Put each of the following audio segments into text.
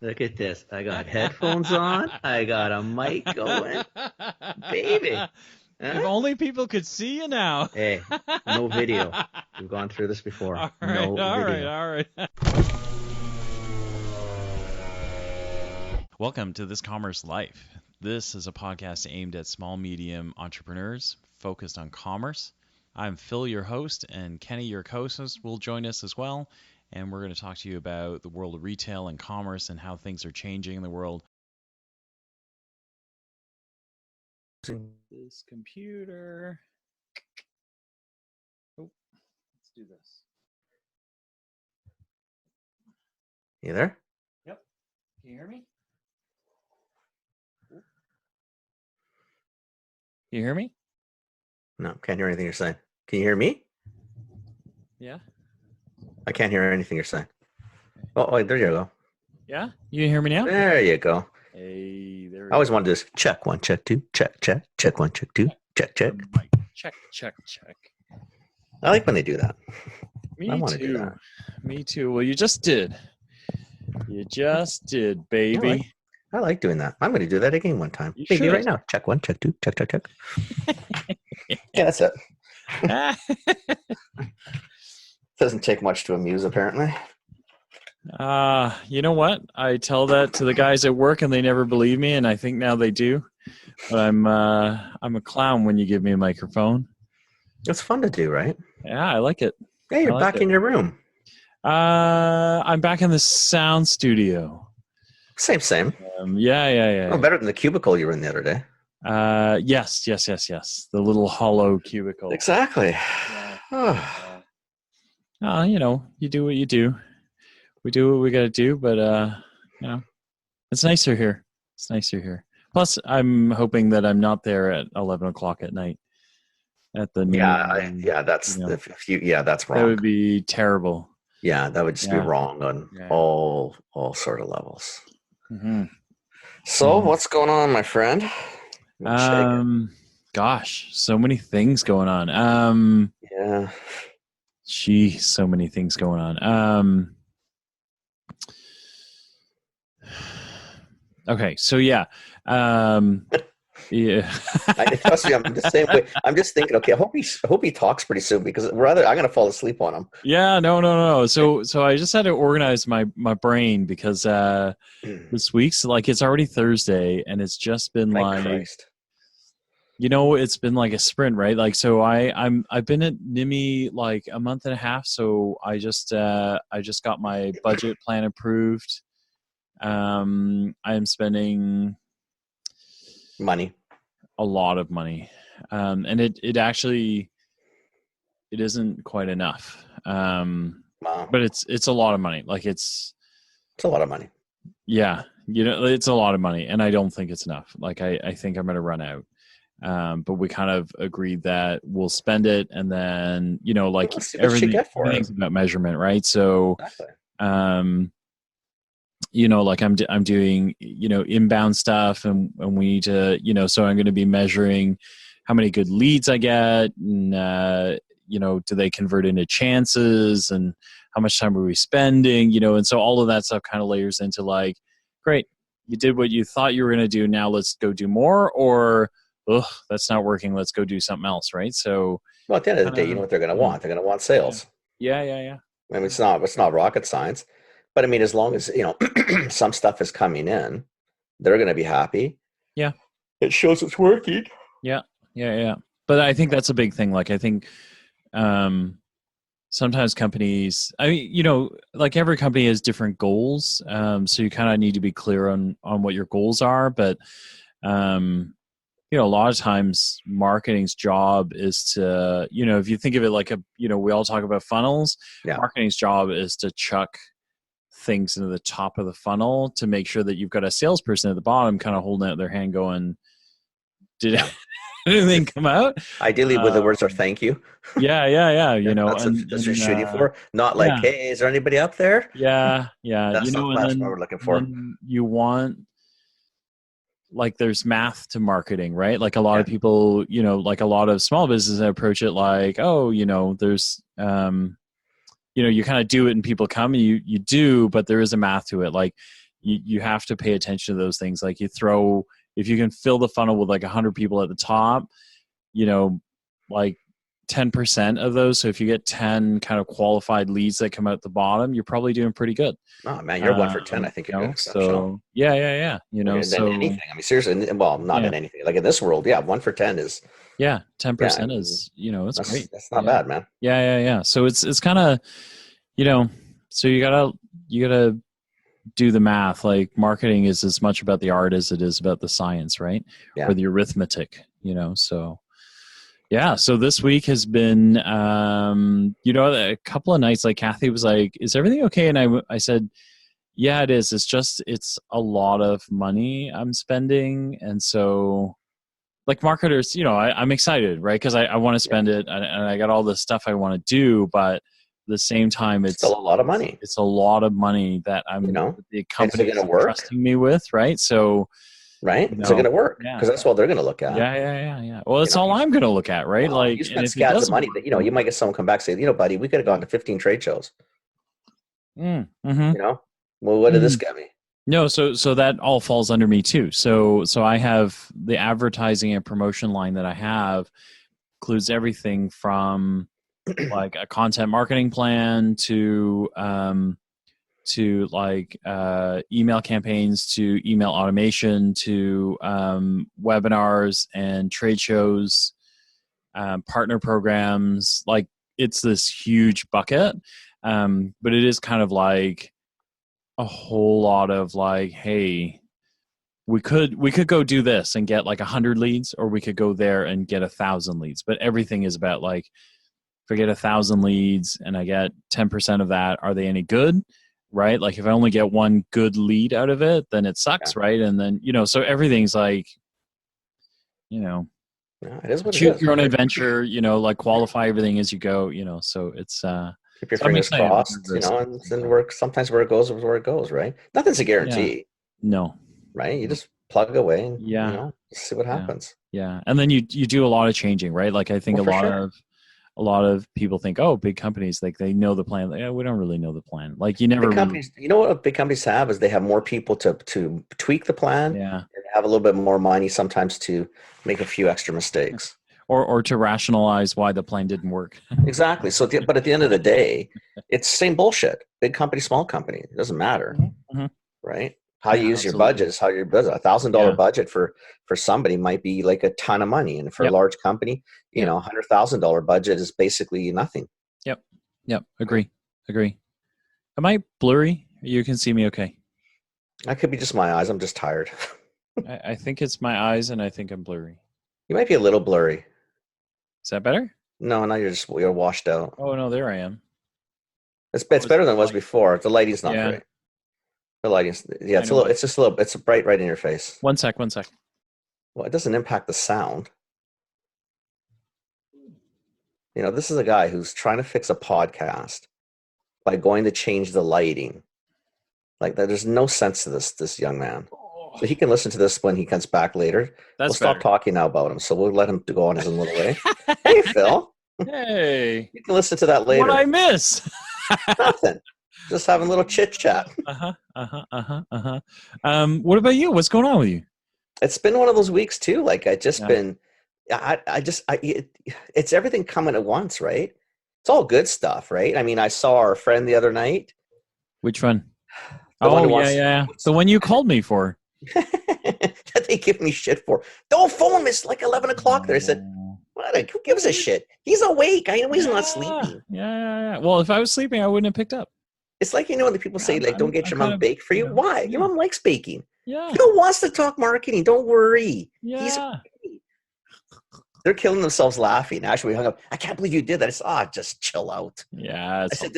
Look at this. I got headphones on. I got a mic going. Baby. If Huh? only people could see you now. Hey, no video. We've gone through this before. All right, No all video. right, all right. Welcome to This Commerce Life. This is a podcast aimed at small, medium entrepreneurs focused on commerce. I'm Phil, your host, and Kenny, your co-host, will join us as well. And we're going to talk to you about the world of retail and commerce and how things are changing in the world. This computer. Oh, let's do this. You there? Yep. Can you hear me? Can you hear me? No, can't hear anything you're saying. Can you hear me? Yeah. I can't hear anything you're saying. Oh, wait, there you go. Yeah? You can hear me now? There you go. Hey, there we I always go. wanted to just check one, check two, check, one, check two, check. Check, check, check. I like when they do that. Me I want to do too. that. Me too. Well, you just did. You just did, baby. I like doing that. I'm going to do that again one time. You Maybe should. right now. Check one, check two, check. Yeah, that's it. Doesn't take much to amuse, apparently. You know what? I tell that to the guys at work, and they never believe me, and I think now they do. But I'm a clown when you give me a microphone. It's fun to do, right? Yeah, I like it. Yeah, you're like back in your room. I'm back in the sound studio. Same. Yeah. Oh, better than the cubicle you were in the other day. Yes. The little hollow cubicle. Exactly. Yeah. You know, you do what you do. We do what we got to do, but you know, it's nicer here. Plus, I'm hoping that I'm not there at 11 o'clock at night. At the that's that's wrong. That would be terrible. Yeah, that would just be wrong on all sort of levels. Mm-hmm. So, what's going on, my friend? Gosh, so many things going on. Yeah. So many things going on. Okay, so yeah. Yeah. Trust me, I'm the same way. I'm just thinking, okay, I hope he talks pretty soon because I'm gonna fall asleep on him. Yeah, no. So I just had to organize my brain because this week's like it's already Thursday and it's just been Christ. You know, it's been like a sprint, right? Like, so I've been at NIMI like a month and a half, so I just got my budget plan approved. I am spending money, a lot of money, and it actually it isn't quite enough. Wow. But it's a lot of money. Like it's a lot of money. Yeah, you know, it's a lot of money, and I don't think it's enough. Like I think I'm going to run out. But we kind of agreed that we'll spend it, and then you know, like everything's about measurement, right? So, exactly. You know, like I'm doing, you know, inbound stuff, and we need to, you know, so I'm going to be measuring how many good leads I get, and you know, do they convert into chances, and how much time are we spending, you know, and so all of that stuff kind of layers into like, great, you did what you thought you were going to do, now let's go do more, or that's not working, let's go do something else, right? So, well, at the end of the day, you know what they're going to want. They're going to want sales. Yeah. I mean, it's not rocket science, but I mean, as long as, you know, some stuff is coming in, they're going to be happy. Yeah. It shows it's working. Yeah. But I think that's a big thing. Like, I think sometimes companies, I mean, you know, like every company has different goals. So you kind of need to be clear on what your goals are. But, you know, a lot of times marketing's job is to, you know, if you think of it like you know, we all talk about funnels. Yeah. Marketing's job is to chuck things into the top of the funnel to make sure that you've got a salesperson at the bottom kind of holding out their hand going, did anything come out? Ideally with the words are thank you. Yeah. You know, that's what you're shooting for. Not like, hey, is there anybody up there? Yeah. That's you know, not what we're looking for. You want, like, there's math to marketing, right? Like a lot of people, you know, like a lot of small businesses approach it like, oh, you know, there's you know, you kind of do it and people come and you do, but there is a math to it. Like, you have to pay attention to those things. Like if you can fill the funnel with like 100 people at the top, like 10% of those. So if you get 10 kind of qualified leads that come out the bottom, you're probably doing pretty good. Oh man, you're 1 for 10. I think you're doing exceptional. So yeah. So anything. I mean, seriously. Well, not in anything. Like in this world, 1 for 10 is. 10% is, it's great. That's not bad, man. Yeah. So it's kind of, so you gotta do the math. Like marketing is as much about the art as it is about the science, right? Yeah. Or the arithmetic, so. Yeah. So this week has been, a couple of nights, like Kathy was like, is everything okay? And I said, yeah, it is. It's a lot of money I'm spending. And so like marketers, I'm excited, right? Cause I want to spend it and I got all this stuff I want to do, but at the same time, it's still a lot of money. It's a lot of money that the company is trusting me with. Right. So, right? Is it going to work? Because that's what they're going to look at. Yeah. Well, it's all I'm going to look at, right? Well, like, you spend scads of money that, you might get someone come back and say, buddy, we could have gone to 15 trade shows. Mm-hmm. Well, what did this get me? No, so that all falls under me too. So I have the advertising and promotion line that I have includes everything from like a content marketing plan to like email campaigns to email automation to webinars and trade shows, partner programs. Like it's this huge bucket, but it is kind of like a whole lot of like, hey, we could go do this and get like 100 leads, or we could go there and get 1,000 leads. But everything is about like, if I get 1,000 leads and I get 10% of that, are they any good? Right? Like if I only get one good lead out of it, then it sucks, right? And then, so everything's like, it is what choose your own adventure, like qualify everything as you go, so it's, keep your fingers crossed, and then sometimes where it goes is where it goes, right? Nothing's a guarantee. Yeah. No. Right? You just plug away and, see what happens. Yeah. And then you do a lot of changing, right? Like I think a lot of people think, oh, big companies, like they know the plan. Like, we don't really know the plan. Like you never. Big companies, what big companies have is they have more people to tweak the plan. Yeah. And have a little bit more money sometimes to make a few extra mistakes. Or to rationalize why the plan didn't work. Exactly. So, but at the end of the day, it's same bullshit. Big company, small company, it doesn't matter, right? How you use your budget is how your budget. $1,000 budget for somebody might be like a ton of money, and for a large company, $100,000 budget is basically nothing. Yep. Agree. Am I blurry? You can see me okay. That could be just my eyes. I'm just tired. I think it's my eyes, and I think I'm blurry. You might be a little blurry. Is that better? No, you're washed out. Oh no, there I am. It's better than it was before. The lighting's not great. The lighting's it's bright right in your face. One sec. Well, it doesn't impact the sound. This is a guy who's trying to fix a podcast by going to change the lighting. Like that, there's no sense to this young man. So he can listen to this when he comes back later. We'll stop talking now about him. So we'll let him go on his own little way. Hey, Phil. Hey. You can listen to that later. What I miss? Nothing. Just having a little chit chat. What about you? What's going on with you? It's been one of those weeks too. Like it's everything coming at once, right? It's all good stuff, right? I mean, I saw our friend the other night. Which one? The one you called me for. That they give me shit for. Don't phone him. It's like 11 o'clock there. I said, who gives a shit? He's awake. I know he's not sleeping. Yeah. Well, if I was sleeping, I wouldn't have picked up. It's like, when the people say, like, don't get your mom bake for you. Why? Your mom likes baking. Yeah. Phil wants to talk marketing. Don't worry. Yeah. They're killing themselves laughing. Actually, we hung up. I can't believe you did that. I said, just chill out. Yeah. I said,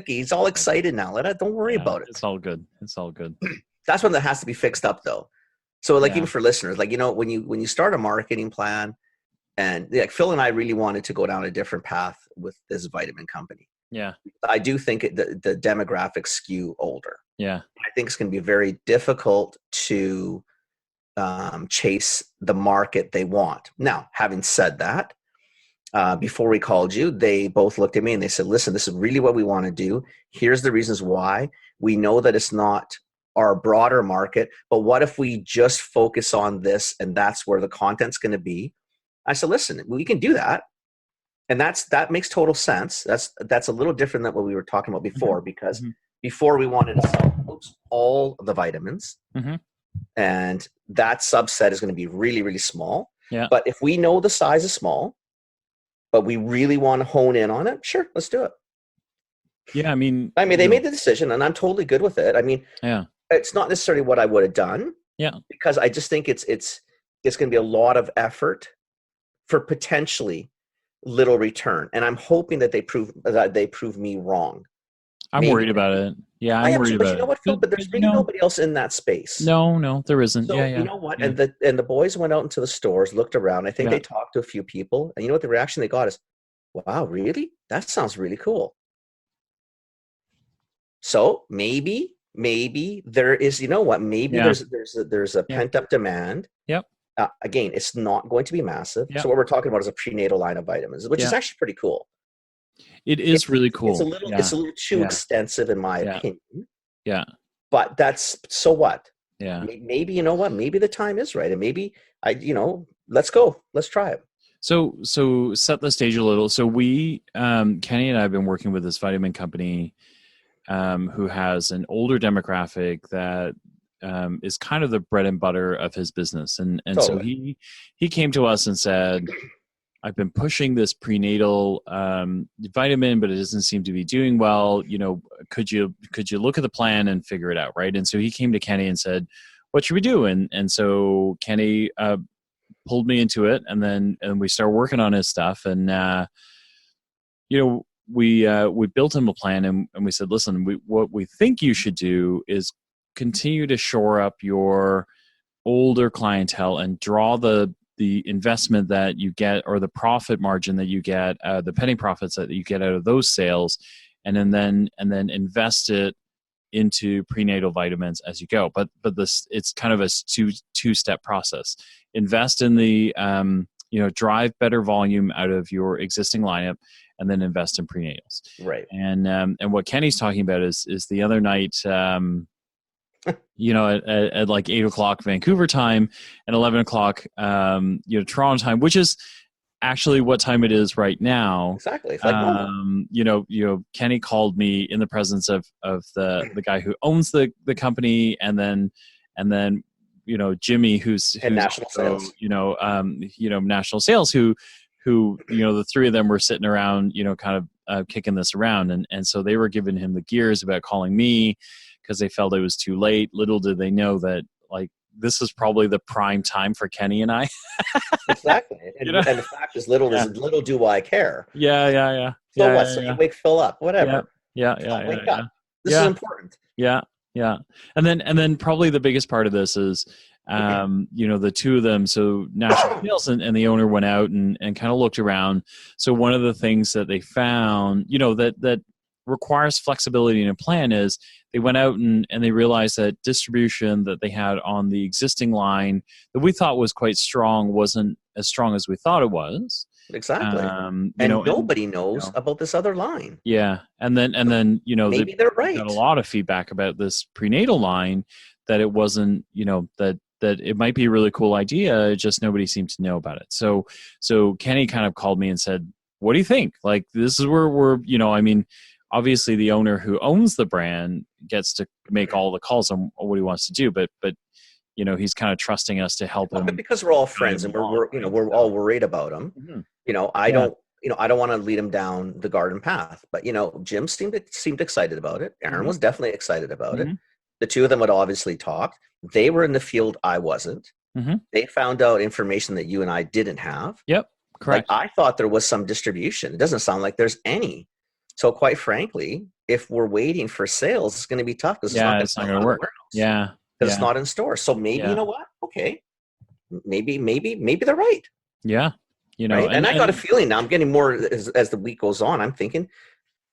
he's all excited now. Don't worry about it. It's all good. That's one that has to be fixed up, though. So, even for listeners, like, when you start a marketing plan, and like Phil and I really wanted to go down a different path with this vitamin company. Yeah. I do think the demographics skew older. Yeah. I think it's going to be very difficult to chase the market they want. Now, having said that, before we called you, they both looked at me and they said, listen, this is really what we want to do. Here's the reasons why. We know that it's not our broader market, but what if we just focus on this and that's where the content's going to be? I said, listen, we can do that. And that makes total sense. That's a little different than what we were talking about before, because before we wanted to sell all the vitamins, and that subset is going to be really, really small. Yeah. But if we know the size is small, but we really want to hone in on it, sure, let's do it. Yeah, I mean, they made the decision, and I'm totally good with it. I mean, yeah, it's not necessarily what I would have done. Yeah, because I just think it's going to be a lot of effort for potentially little return, and I'm hoping that they prove me wrong. I'm worried about it. Yeah, I'm worried about it. You know what, Phil? But there's really nobody else in that space. No, there isn't. So, you know what? And the boys went out into the stores, looked around. I think they talked to a few people, and you know what the reaction they got is, "Wow, really? That sounds really cool." So maybe there is, you know what? Maybe there's a pent up demand. Yep. Again, it's not going to be massive. Yep. So what we're talking about is a prenatal line of vitamins, which is actually pretty cool. It's really cool. It's a little too extensive in my opinion. Yeah. But that's, so what? Yeah. Maybe, you know what? Maybe the time is right. And maybe let's go. Let's try it. So set the stage a little. So we, Kenny and I have been working with this vitamin company who has an older demographic that is kind of the bread and butter of his business. And so he came to us and said, I've been pushing this prenatal vitamin, but it doesn't seem to be doing well. You know, could you look at the plan and figure it out, right? And so he came to Kenny and said, what should we do? And so Kenny pulled me into it, and we started working on his stuff. And we built him a plan, and we said, listen, what we think you should do is continue to shore up your older clientele and draw the investment that you get, or the profit margin that you get, the penny profits that you get out of those sales, and then invest it into prenatal vitamins as you go. But this, it's kind of a two-step process. Invest in the drive better volume out of your existing lineup, and then invest in prenatals. Right. And what Kenny's talking about is the other night, at like 8:00 Vancouver time and 11:00, Toronto time, which is actually what time it is right now. Exactly. It's like Kenny called me in the presence of the guy who owns the company, and then Jimmy, who's national sales, national sales, who the three of them were sitting around, kind of kicking this around, and so they were giving him the gears about calling me, because they felt it was too late. Little did they know that, like, this is probably the prime time for Kenny and I. Exactly. And the fact is, little do I care. Yeah. So what? So you wake Phil up, whatever. Yeah. Wake up. This is important. Yeah. And then probably the biggest part of this is, the two of them, so national sales and the owner went out and kind of looked around. So one of the things that they found, that requires flexibility in a plan, is they went out and they realized that distribution that they had on the existing line that we thought was quite strong wasn't as strong as we thought it was. Exactly. Nobody knows about this other line. Yeah. And then maybe they're right. Got a lot of feedback about this prenatal line, that it wasn't, that it might be a really cool idea, just nobody seemed to know about it. So Kenny kind of called me and said, what do you think? Like, this is where we're, obviously the owner who owns the brand gets to make all the calls on what he wants to do, but he's kind of trusting us to help him. But because we're all friends and we're all worried about him. Mm-hmm. I don't want to lead him down the garden path, but Jim seemed excited about it. Aaron was definitely excited about it. The two of them had obviously talked. They were in the field. I wasn't. Mm-hmm. They found out information that you and I didn't have. Yep. Correct. Like, I thought there was some distribution. It doesn't sound like there's any. So quite frankly, if we're waiting for sales, it's going to be tough, because it's not going to work. Yeah. Because it's not in store. So maybe, you know what? Okay. Maybe they're right. Yeah. Right? And I got a feeling now, I'm getting more as the week goes on. I'm thinking,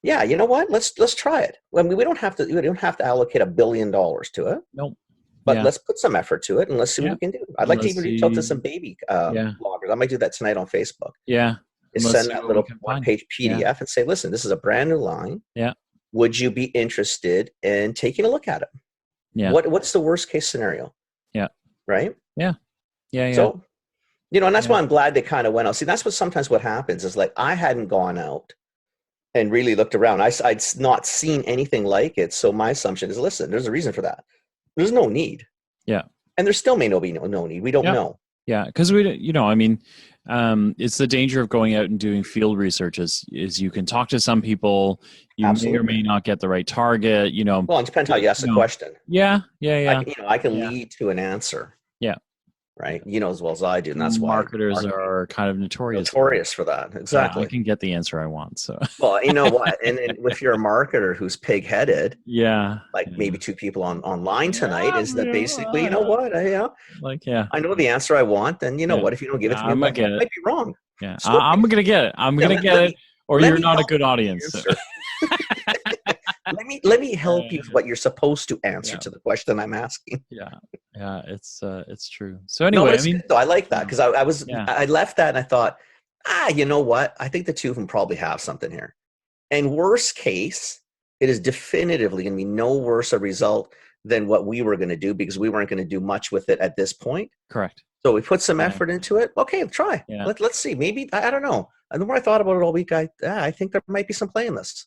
yeah, you know what? Let's try it. I mean, we don't have to allocate $1 billion to it. Nope. But let's put some effort to it, and let's see what we can do. I'd like to even reach out to some baby bloggers. I might do that tonight on Facebook. Yeah. Send that little one-page PDF and say, listen, this is a brand new line. Yeah. Would you be interested in taking a look at it? Yeah. What's the worst case scenario? Yeah. Right? Yeah. Yeah. So, and that's why I'm glad they kind of went out. See, that's what happens is like I hadn't gone out and really looked around. I'd not seen anything like it. So my assumption is, listen, there's a reason for that. There's no need. Yeah. And there still may be no need. We don't know. Yeah. Because it's the danger of going out and doing field research is you can talk to some people, you Absolutely. May or may not get the right target, Well, it depends how you ask the question. Yeah. I can lead to an answer. Yeah. Right. As well as I do. And that's why marketers are kind of notorious for that. Exactly. Yeah, I can get the answer I want. So, well, you know what? And if you're a marketer who's pig-headed, maybe two people online tonight is that basically, you know what? I know the answer I want. And you know what? If you don't give it to me, I might be wrong. Yeah. I'm going to get it. I'm going to get it. Or you're not a good audience. So. Let me help you with what you're supposed to answer to the question I'm asking. Yeah, it's true. So anyway, I like that because I left that and I thought, you know what? I think the two of them probably have something here. And worst case, it is definitively going to be no worse a result than what we were going to do because we weren't going to do much with it at this point. Correct. So we put some effort into it. Okay, try. Yeah. Let's see. Maybe I don't know. And the more I thought about it all week, I think there might be some play in this.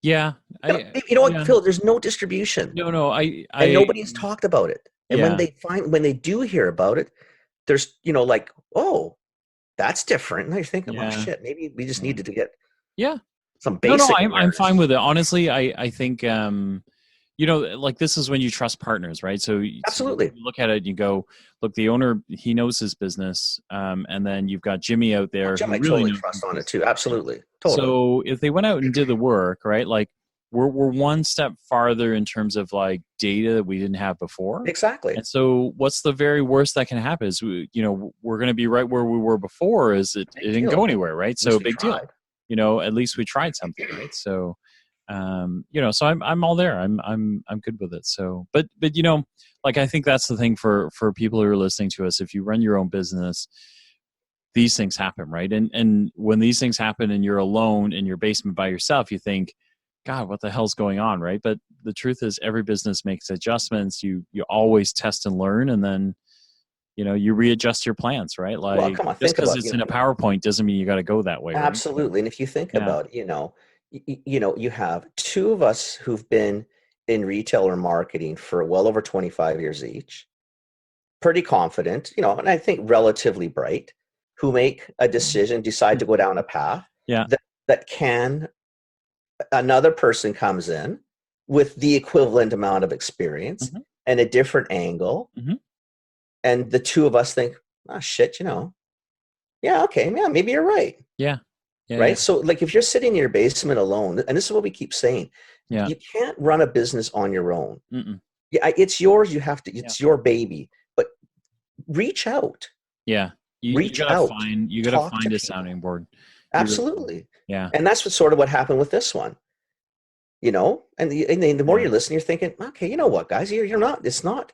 Yeah. Phil, there's no distribution. No. And nobody's talked about it. And when they do hear about it, there's, oh, that's different. And you're thinking, well, shit, maybe we just needed to get some basic. No, I'm fine with it. Honestly, I think, this is when you trust partners, right? So absolutely, you look at it and you go, look, the owner, he knows his business. And then you've got Jimmy out there. Jim, I totally trust on it too. Absolutely. Totally. So if they went out and did the work, right? Like we're one step farther in terms of like data that we didn't have before. Exactly. And so what's the very worst that can happen is we're going to be right where we were before is it didn't go anywhere, right? So big deal. At least we tried something, right? So so I'm all there. I'm good with it. So, but I think that's the thing for people who are listening to us. If you run your own business, these things happen, right? And when these things happen and you're alone in your basement by yourself, you think, God, what the hell's going on, right? But the truth is every business makes adjustments. You always test and learn, and then, you readjust your plans, right? Like well, come on, just because it's in a PowerPoint doesn't mean you got to go that way. Absolutely. Right? And if you think about it, you have two of us who've been in retail or marketing for well over 25 years each, pretty confident, and I think relatively bright, who make a decision, decide to go down a path that another person comes in with the equivalent amount of experience and a different angle. And the two of us think, shit, maybe you're right. Yeah. Right. Yeah. So like if you're sitting in your basement alone, and this is what we keep saying, you can't run a business on your own. Yeah, it's yours. You have to, it's your baby, but reach out. Yeah. You gotta find a sounding board. Absolutely. Yeah. And that's what happened with this one, and the more you're listening, you're thinking, okay, you know what, guys, it's not,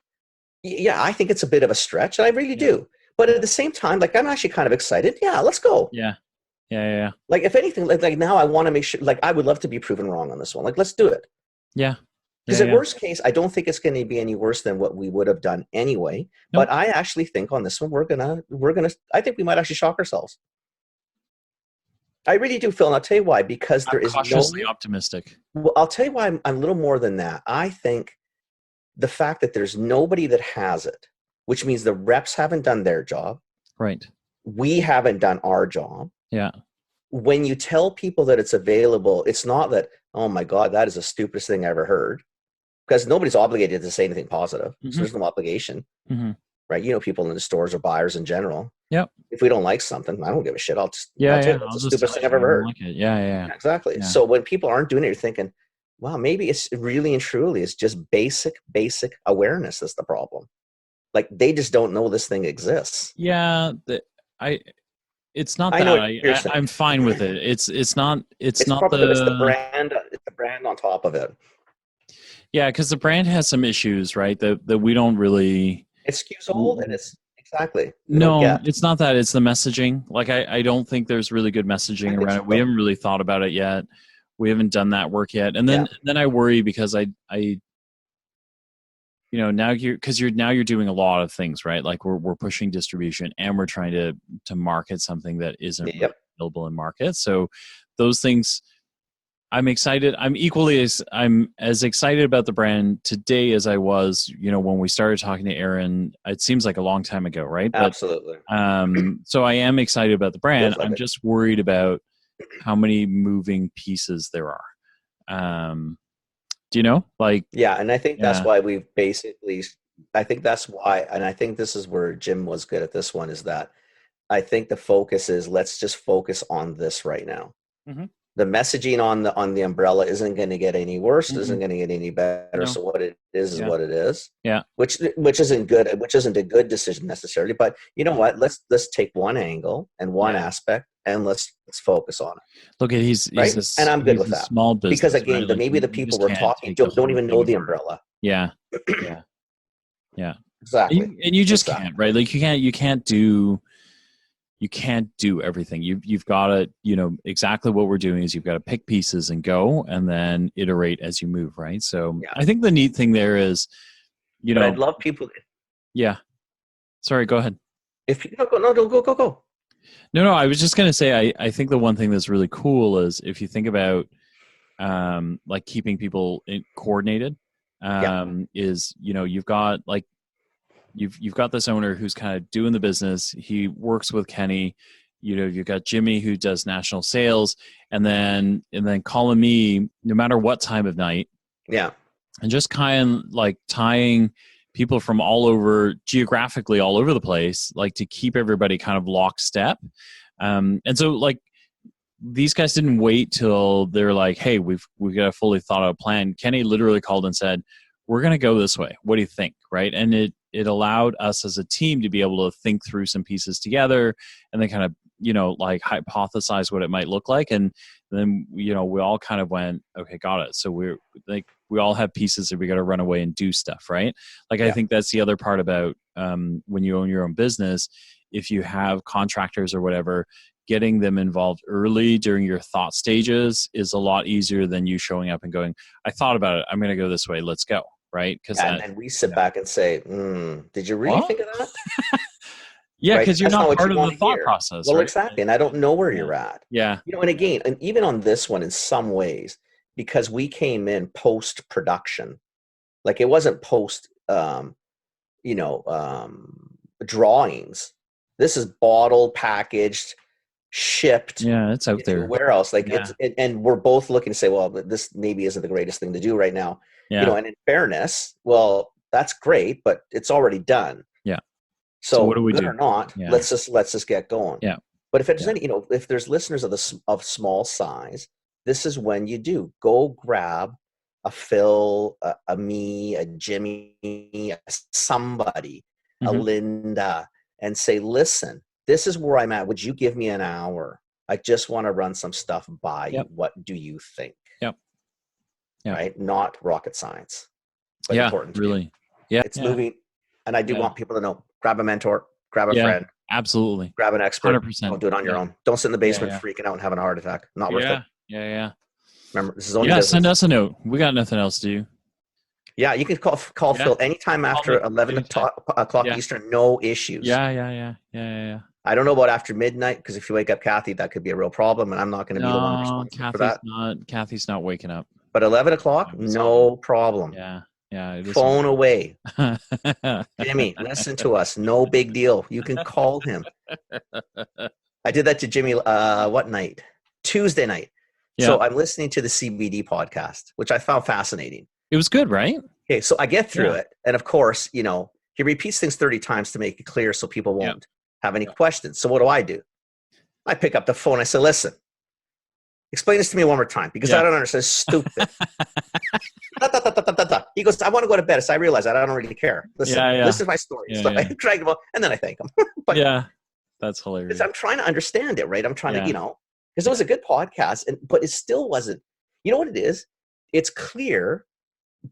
I think it's a bit of a stretch. And I really do. But at the same time, like, I'm actually kind of excited. Yeah, let's go. Yeah. Like, if anything, like now I want to make sure, like, I would love to be proven wrong on this one. Like, let's do it. Yeah. Because in worst case, I don't think it's going to be any worse than what we would have done anyway. Nope. But I actually think on this one, I think we might actually shock ourselves. I really do, Phil, and I'll tell you why. Because there is cautiously optimistic. Well, I'll tell you why I'm a little more than that. I think the fact that there's nobody that has it, which means the reps haven't done their job. Right. We haven't done our job. Yeah. When you tell people that it's available, it's not that, oh my God, that is the stupidest thing I ever heard. Because nobody's obligated to say anything positive. So there's no obligation. Right? People in the stores or buyers in general. Yep. If we don't like something, I don't give a shit. I'll just I'll the stupidest thing I've ever heard. Like it. Yeah. Exactly. Yeah. So when people aren't doing it, you're thinking, wow, maybe it's really and truly it's just basic awareness that's the problem. Like they just don't know this thing exists. Yeah. It's not that I'm fine with it. It's not the brand. It's the brand on top of it. Yeah, because the brand has some issues, right? That we don't really. It skews old, and it's exactly. No, it's not that. It's the messaging. Like I don't think there's really good messaging around it. We haven't really thought about it yet. We haven't done that work yet, and then I worry because I now you're doing a lot of things, right? Like we're pushing distribution and we're trying to market something that isn't really available in market. So those things, I'm excited. I'm as excited about the brand today as I was, when we started talking to Aaron. It seems like a long time ago, right? Absolutely. So I am excited about the brand. I'm just worried about how many moving pieces there are. Do you know? Yeah, and I think that's why we've basically. I think that's why, and I think this is where Jim was good at this one. Is that I think the focus is let's just focus on this right now. Mm-hmm. The messaging on the umbrella isn't going to get any worse. Mm-hmm. Isn't going to get any better. No. So what it is what it is. Yeah. Which isn't good. Which isn't a good decision necessarily. But you know what? Let's take one angle and one aspect, and let's focus on it. Look at he's and I'm good with that. Small business, because again, right? maybe the people we're talking don't even know the umbrella. Yeah. Exactly. And you just can't, right? Like you can't do everything. You've got to, exactly what we're doing is you've got to pick pieces and go, and then iterate as you move, right? So I think the neat thing there is, but I'd love people. Yeah. Sorry, go ahead. If you don't go. No, I was just going to say, I think the one thing that's really cool is if you think about, like keeping people coordinated, is, you've got you've got this owner who's kind of doing the business. He works with Kenny. You've got Jimmy who does national sales, and then calling me no matter what time of night. Yeah. And just kind of like tying people from geographically all over the place, like to keep everybody kind of lockstep. And so like these guys didn't wait till they're like, hey, we've got a fully thought out plan. Kenny literally called and said, we're going to go this way. What do you think? Right. And it allowed us as a team to be able to think through some pieces together and then kind of, like hypothesize what it might look like. And then, we all kind of went, okay, got it. So we all have pieces that we got to run away and do stuff. Right. Like, I think that's the other part about, when you own your own business, if you have contractors or whatever, getting them involved early during your thought stages is a lot easier than you showing up and going, I thought about it. I'm going to go this way. Let's go. Right. And then we sit back and say, did you really think of that? Yeah, because you're not part of the thought process. Well, right? Exactly. And I don't know where you're at. Yeah. And again, and even on this one, in some ways, because we came in post-production, like it wasn't post, drawings. This is bottled, packaged, shipped. Yeah, it's out there. Where else? And we're both looking to say, well, this maybe isn't the greatest thing to do right now. Yeah. And in fairness, well, that's great, but it's already done. Yeah. So what do we good do? Or not, let's just get going. Yeah. But if there's any, if there's listeners of small size, this is when you do go grab a Phil, a me, a Jimmy, somebody, a Linda, and say, listen, this is where I'm at. Would you give me an hour? I just want to run some stuff by you. What do you think? Yep. Right? Not rocket science. But important to really. You. Yeah. It's moving. And I do want people to know, grab a mentor, grab a friend. Absolutely. Grab an expert. 100%. Don't do it on your own. Don't sit in the basement freaking out and having a heart attack. Not worth it. Yeah. Remember, this is only business. Send us a note. We got nothing else to do. Yeah, you can call Phil anytime after 11 o'clock Eastern. No issues. Yeah. I don't know about after midnight, because if you wake up Kathy, that could be a real problem, and I'm not going to be the one responsible for that. Kathy's not waking up. But 11 o'clock, no problem. Yeah. Phone away. Jimmy, listen to us. No big deal. You can call him. I did that to Jimmy, what night? Tuesday night. Yeah. So I'm listening to the CBD podcast, which I found fascinating. It was good, right? Okay, so I get through it. And of course, he repeats things 30 times to make it clear so people won't have any questions. So what do? I pick up the phone. I say, listen, explain this to me one more time, because I don't understand. It's stupid. He goes, I want to go to bed. So I realize that I don't really care. Listen, this is my story. So I drag him up, and then I thank him. But that's hilarious. I'm trying to understand it, right? I'm trying to, because it was a good podcast, but it still wasn't. You know what it is? It's clear,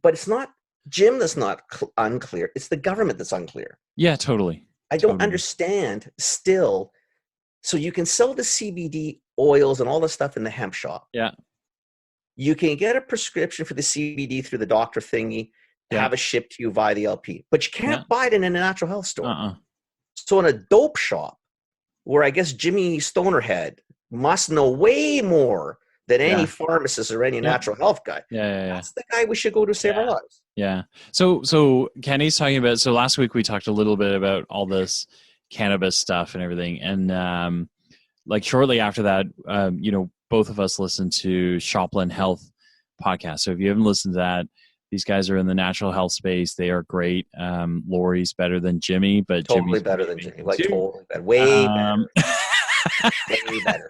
but it's not Jim that's not unclear. It's the government that's unclear. Yeah, totally. I don't understand still. So you can sell the CBD oils and all the stuff in the hemp shop. Yeah. You can get a prescription for the CBD through the doctor thingy. have it shipped to you via the LP. But you can't buy it in a natural health store. So in a dope shop, where I guess Jimmy Stonerhead must know way more than any pharmacist or any natural health guy. That's the guy we should go to save our lives. Yeah. So Kenny's talking about, so last week we talked a little bit about all this cannabis stuff and everything. And like shortly after that, both of us listened to Shopland Health podcast. So if you haven't listened to that, these guys are in the natural health space. They are great. Lori's better than Jimmy, but totally Jimmy's better than Jimmy. Like totally better. Way better. Way better.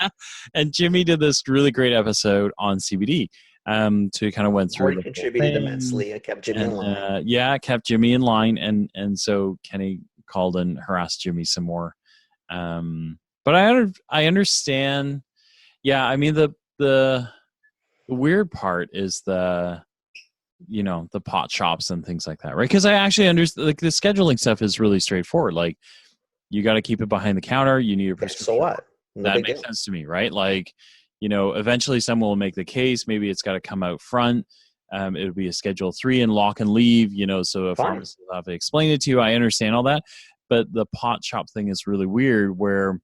And Jimmy did this really great episode on CBD. So he kind of went through. He contributed immensely. It kept Jimmy in line. It kept Jimmy in line, and so Kenny called and harassed Jimmy some more. But I understand. Yeah, I mean the weird part is the pot shops and things like that, right? Because I actually understand, like, the scheduling stuff is really straightforward. Like, you got to keep it behind the counter. You need a prescription. So what? That makes sense to me, right? Like, eventually someone will make the case. Maybe it's got to come out front. It would be a Schedule 3 and lock and leave, so a pharmacist will have to explain it to you. I understand all that. But the pot shop thing is really weird, where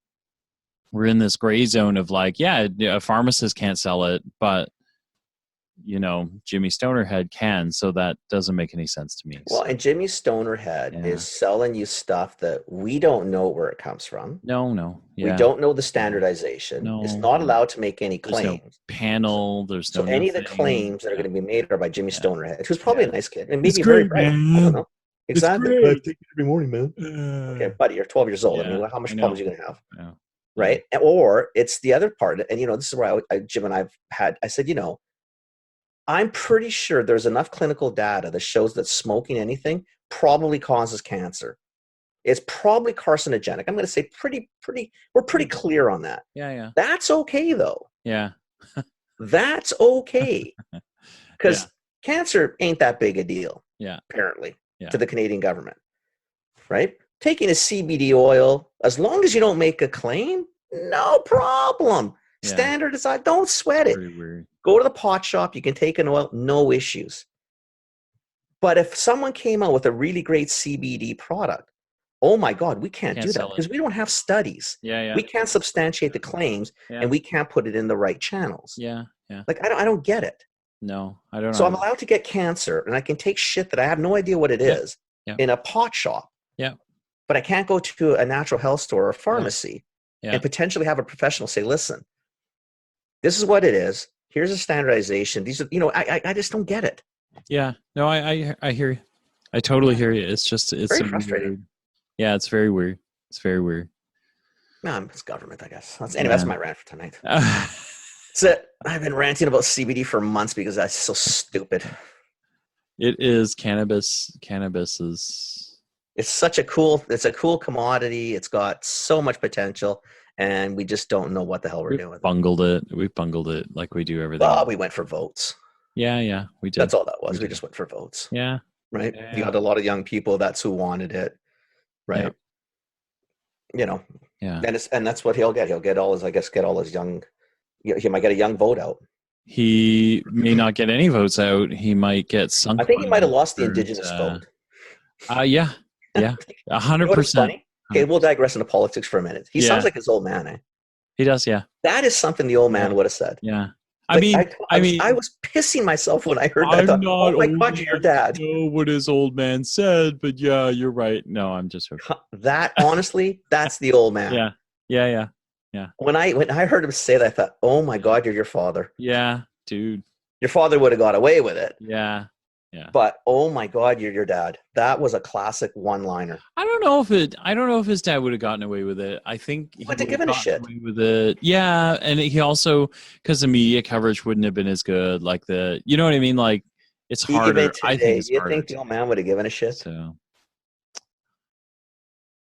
we're in this gray zone of like, a pharmacist can't sell it, but Jimmy Stonerhead can, so that doesn't make any sense to me. Well, and Jimmy Stonerhead is selling you stuff that we don't know where it comes from. No. We don't know the standardization. No. It's not allowed to make any claims. There's no panel. There's no any of the claims that are going to be made are by Jimmy Stonerhead, who's probably a nice kid and maybe very bright. I don't know. Exactly. I take it every morning, man. Okay, buddy, you're 12 years old. I mean, how much problems are you going to have? Yeah. Right? Or it's the other part. And, this is where Jim and I said, I'm pretty sure there's enough clinical data that shows that smoking anything probably causes cancer. It's probably carcinogenic. I'm going to say we're pretty clear on that. Yeah. That's okay, though. Yeah. That's okay. Because cancer ain't that big a deal. Yeah. Apparently, to the Canadian government. Right? Taking a CBD oil, as long as you don't make a claim, no problem. Standardized. Don't sweat it. Very weird. Go to the pot shop. You can take an oil. No issues. But if someone came out with a really great CBD product, oh my God, we can't do that because we don't have studies. We can't substantiate the claims, and we can't put it in the right channels. Like I don't get it. No, I don't know. So I'm allowed to get cancer, and I can take shit that I have no idea what it is in a pot shop. But I can't go to a natural health store or a pharmacy and potentially have a professional say, listen, this is what it is. Here's a standardization. These are, I just don't get it. Yeah. No, I hear you. I totally hear you. It's very frustrating. Weird. Yeah, it's very weird. It's very weird. No, it's government, I guess. That's my rant for tonight. That's it. I've been ranting about CBD for months because that's so stupid. It is cannabis. Cannabis is. It's a cool commodity. It's got so much potential. And we just don't know what the hell we're doing with it. We've bungled it like we do everything. Well, we went for votes. Yeah, we did. That's all that was. We just went for votes. Yeah. Right? Yeah. You got a lot of young people. That's who wanted it. Right? Yeah. And that's what he'll get. He'll get all his young... He might get a young vote out. He may not get any votes out. He might get some... I think he might have lost the Indigenous vote. Yeah. 100%. Okay, we'll digress into politics for a minute. He sounds like his old man, eh? He does, yeah. That is something the old man would have said. Yeah. I was pissing myself when I heard that. Oh my God, you're your dad. I know what his old man said, but yeah, you're right. No, I'm just joking. That, honestly, that's the old man. Yeah. When I heard him say that, I thought, oh my God, you're your father. Yeah, dude. Your father would have got away with it. Yeah. But oh my God, you're your dad. That was a classic one-liner. I don't know if his dad would have gotten away with it. I think he would have given a shit with it. Yeah, and he also, because the media coverage wouldn't have been as good. Like you know what I mean? Like it's harder. Today, I think you think the old man would have given a shit? So.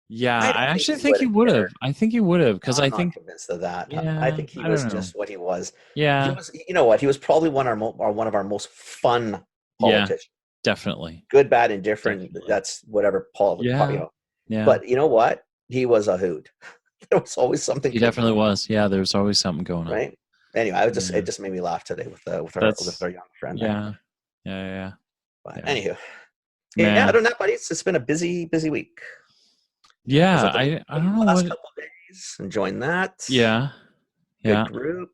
Yeah, I actually think he would have. I think he would have because I think. I'm not convinced of that. Yeah, I think he was just what he was. Yeah. He was, you know what? He was probably one of our most fun politicians. Yeah, definitely. Good, bad, indifferent. Definitely. That's whatever Yeah. But you know what? He was a hoot. There was always something. He definitely was. Yeah, there's always something going on. Right. Anyway, it just made me laugh today with our young friend. Yeah. But anywho, Yeah, other than that, buddy, it's been a busy week. Yeah, I don't know last what. Couple of days, enjoying that. Yeah, good group.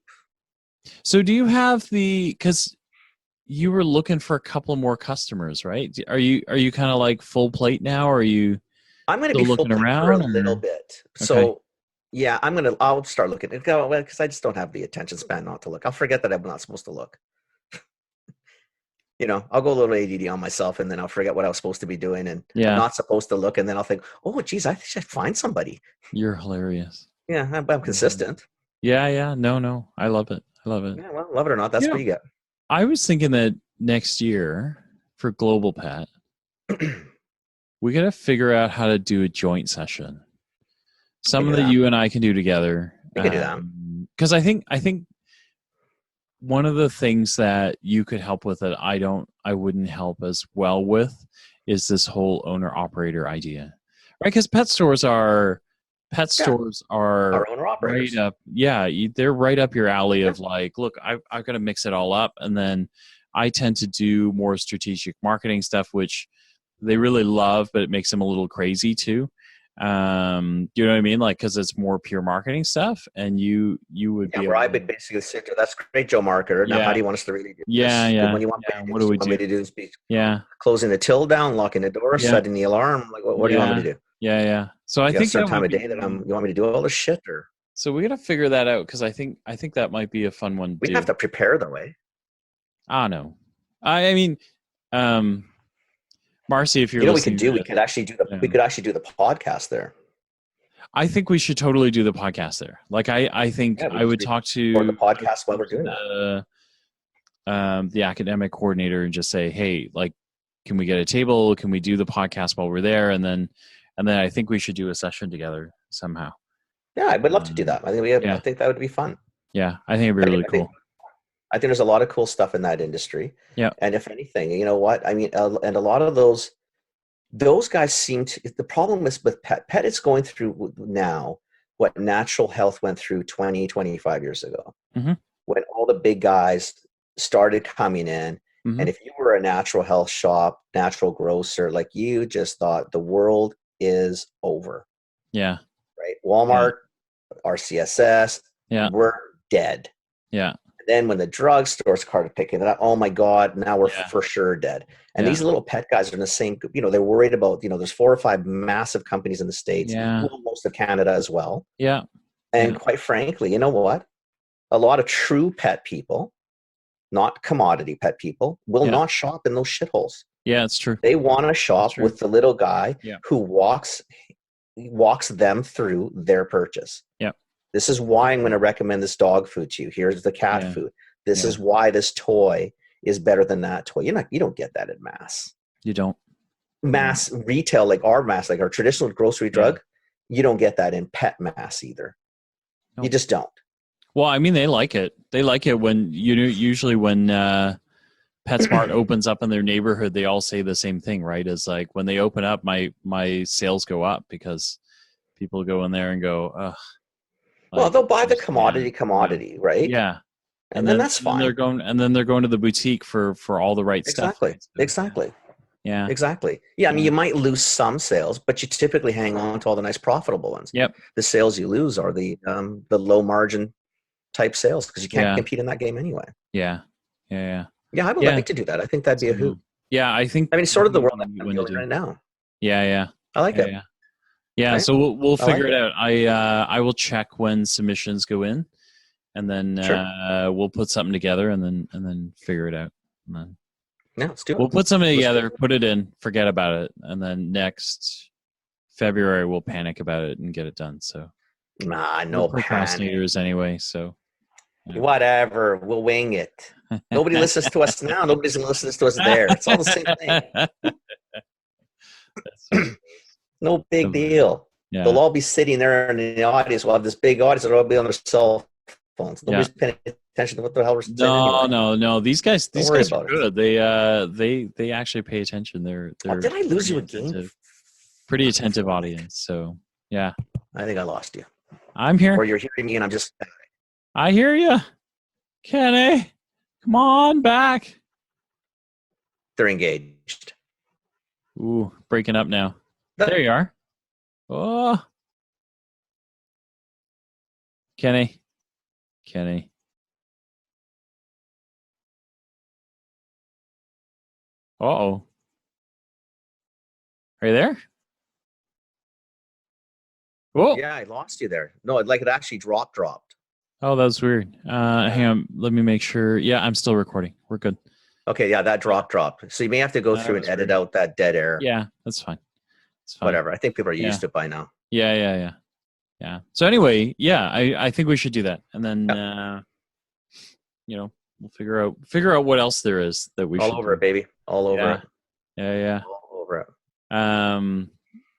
So do you have because you were looking for a couple more customers, right? Are you kind of like full plate now, or are you? I'm going to be full plate for a little bit. So, yeah, I'll start looking. Because I just don't have the attention span not to look. I'll forget that I'm not supposed to look. I'll go a little ADD on myself, and then I'll forget what I was supposed to be doing, and I'm not supposed to look, and then I'll think, oh, geez, I should find somebody. You're hilarious. Yeah, I'm consistent. Yeah. No, I love it. Yeah, well, love it or not, that's what you get. I was thinking that next year for Global Pet, we got to figure out how to do a joint session. Something that you and I can do together. We can do that. Because I think one of the things that you could help with that I wouldn't help as well with is this whole owner operator idea, right? Because pet stores are our owner operators. Right up. Yeah, they're right up your alley of like, look, I've got to mix it all up, and then I tend to do more strategic marketing stuff, which they really love, but it makes them a little crazy too. You know what I mean? Like, because it's more pure marketing stuff, and you would be. Where I would basically sit there. That's great, Joe Marketer. Now, how do you want us to really do this? Yeah. When you want what do we do? Me to do? Closing the till down, locking the door, setting the alarm. Like, what do you want me to do? Yeah. So I think a certain time of day that you want me to do all this shit, or so we got to figure that out, because I think that might be a fun one. We have to prepare the way. No, I mean, Marcy, if you're listening, we could actually do the podcast there. I think we should totally do the podcast there. Like, I think I would talk to the podcast while we're doing the academic coordinator and just say, hey, like, can we get a table? Can we do the podcast while we're there? And then I think we should do a session together somehow. Yeah, I would love to do that. I think I think that would be fun. Yeah, I think it'd be really cool. I think there's a lot of cool stuff in that industry. Yeah. And if anything, you know what? I mean, and a lot of those guys seem to, the problem is with pet is going through now what natural health went through 20, 25 years ago, when all the big guys started coming in. And if you were a natural health shop, natural grocer, like, you just thought the world is over. Yeah. Right. Walmart, RCSS, we're dead. Yeah. Then when the drugstores started picking it up, oh my God, now we're for sure dead. And these little pet guys are in the same, they're worried about, there's 4 or 5 massive companies in the States, most of Canada as well. Yeah. And quite frankly, you know what? A lot of true pet people, not commodity pet people, will not shop in those shitholes. Yeah, it's true. They want to shop with the little guy who walks them through their purchase. Yeah. This is why I'm going to recommend this dog food to you. Here's the cat food. This is why this toy is better than that toy. You don't get that in mass. You don't. Mass retail, like our traditional grocery drug, you don't get that in pet mass either. Nope. You just don't. Well, I mean, they like it. They like it when usually when PetSmart opens up in their neighborhood, they all say the same thing, right? It's like, when they open up, my sales go up because people go in there and go, ugh. Well, they'll buy the commodity, right? Yeah. And then that's fine. They're going to the boutique for all the right stuff. Exactly. Yeah. Exactly. Yeah. I mean, you might lose some sales, but you typically hang on to all the nice profitable ones. Yep. The sales you lose are the low margin type sales, because you can't compete in that game anyway. Yeah. Yeah, I would like to do that. I think that'd be a hoot. Yeah, I think. I mean, it's sort of the world that I'm doing right now. Yeah. I like it. Yeah, right? So we'll figure it out. I will check when submissions go in, and then we'll put something together, and then figure it out. And then let's do it. We'll put something together, put it in, forget about it, and then next February we'll panic about it and get it done. So no procrastinators anyway. So whatever, we'll wing it. Nobody listens to us now. Nobody's gonna listen to us there. It's all the same thing. No big deal. Yeah. They'll all be sitting there in the audience. We'll have this big audience. They'll all be on their cell phones. Nobody's paying attention to what the hell we're saying. No. These guys are good. They actually pay attention. They're did I lose you again? Pretty attentive audience. So yeah. I think I lost you. I'm here. Or you're hearing me and I'm just. I hear you, Kenny. Come on back. They're engaged. Ooh, breaking up now. There you are. Oh, Kenny. Uh-oh. Are you there? Oh. Yeah, I lost you there. No, it actually dropped. Oh, that was weird. Hang on. Let me make sure. Yeah, I'm still recording. We're good. Okay, yeah, that dropped. So you may have to go through and edit out that dead air. Yeah, that's fine. It's fine. Whatever. I think people are used to it by now. Yeah. So anyway, yeah, I think we should do that, and then we'll figure out what else there is that we all should over it, baby. All over it. Yeah. All over it.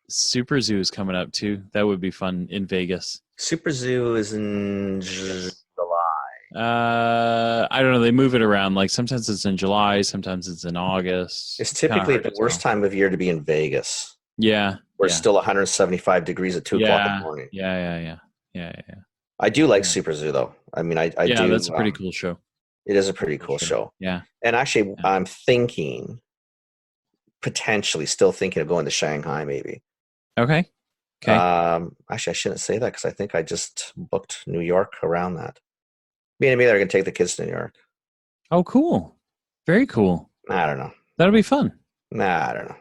Super Zoo is coming up too. That would be fun in Vegas. Super Zoo is in July. I don't know. They move it around. Like sometimes it's in July, sometimes it's in August. It's typically the worst time of year to be in Vegas. Yeah. Where it's still 175 degrees at 2 o'clock in the morning. Yeah. I do like Super Zoo though. I mean, I do. Yeah, that's a pretty cool show. It is a pretty cool show. Yeah. And actually, I'm potentially still thinking of going to Shanghai maybe. Okay. Actually, I shouldn't say that because I think I just booked New York around that. Me and me, they're going to take the kids to New York. Oh, cool. Very cool. I don't know. That'll be fun. I don't know.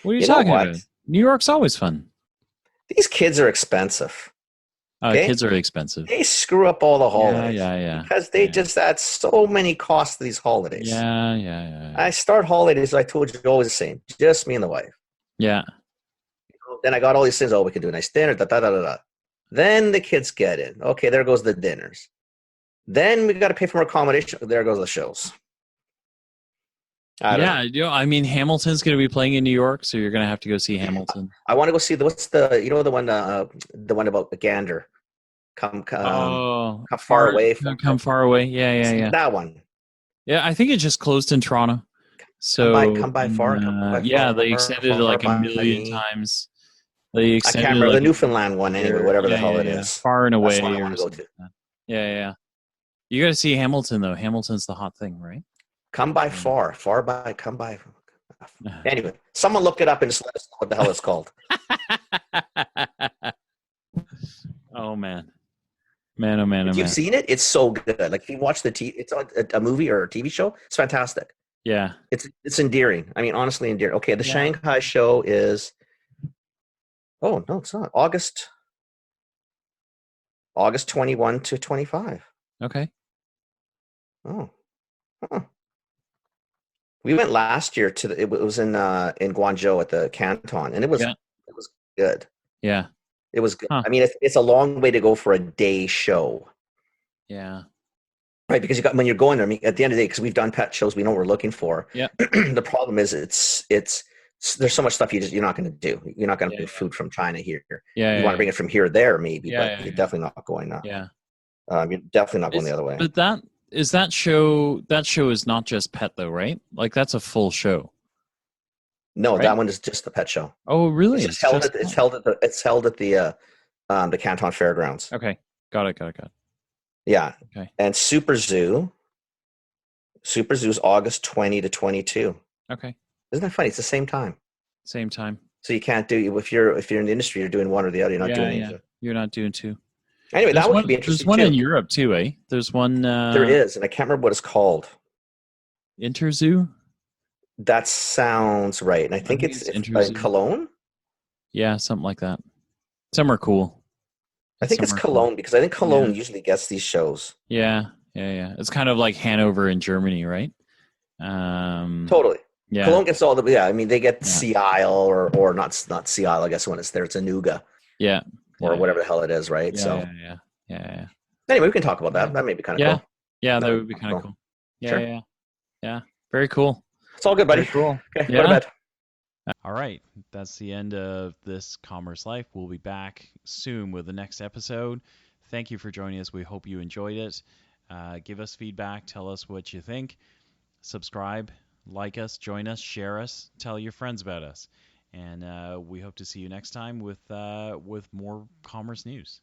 What are you talking about? New York's always fun. These kids are expensive. Okay? Kids are expensive. They screw up all the holidays. Yeah. Because they just add so many costs to these holidays. Yeah. I start holidays, I told you, always the same. Just me and the wife. Yeah. Then I got all these things. Oh, we can do a nice dinner. Then the kids get in. Okay, there goes the dinners. Then we got to pay for more accommodation. There goes the shows. I mean, Hamilton's going to be playing in New York, so you're going to have to go see Hamilton. I want to go see the one about the gander. Come far away. Come far away. Yeah. That one. Yeah, I think it just closed in Toronto. So come by far. They extended it like a million times. They extended I can't remember the Newfoundland one anyway. Whatever the hell it is. Far and away. That's what I want to go to. Yeah. You got to see Hamilton though. Hamilton's the hot thing, right? Come by come by. Anyway, someone look it up and just let us know what the hell it's called. Oh man. If you've seen it, it's so good. Like if you watch it's a movie or a TV show, it's fantastic. Yeah. It's endearing. I mean, honestly endearing. Okay, the Shanghai show is oh no, it's not. August 21 to 25. Okay. Oh. Huh. We went last year it was in Guangzhou at the Canton, and it was good. Yeah. It was good. Huh. I mean, it's a long way to go for a day show. Yeah. Right, because when you're going there, I mean, at the end of the day, because we've done pet shows, we know what we're looking for. Yeah. The problem is there's so much stuff you're not going to do. You're not going to bring food from China here. Yeah. You want to bring it from here or there, maybe, but you're definitely not going that. Yeah. You're definitely not going the other way. But that show is not just pet though, right? Like that's a full show. No, right? That one is just the pet show. Oh, really? It's held at the Canton Fairgrounds. Okay. Got it. Yeah. Okay. And Super Zoo's August 20 to 22. Okay. Isn't that funny? It's the same time. Same time. So you can't do if you're in the industry, you're doing one or the other. You're not doing anything. You're not doing two. Anyway, that would be interesting. There's one in Europe too, eh? There's one. There is, and I can't remember what it's called. Interzoo? That sounds right, and I think it's in Cologne. Yeah, something like that. Somewhere cool. I think it's Cologne because I think Cologne usually gets these shows. Yeah. It's kind of like Hanover in Germany, right? Totally. Yeah. Cologne gets all the I mean, they get Sea Isle or not Sea Isle. I guess when it's there, it's Anuga. Yeah. Or whatever the hell it is, right? Yeah. Anyway, we can talk about that. That may be kind of cool. Yeah, that would be kind of cool. Yeah. Very cool. It's all good, buddy. Very cool. Okay, go to bed. All right, that's the end of this Commerce Life. We'll be back soon with the next episode. Thank you for joining us. We hope you enjoyed it. Give us feedback. Tell us what you think. Subscribe, like us, join us, share us, tell your friends about us. And we hope to see you next time with more commerce news.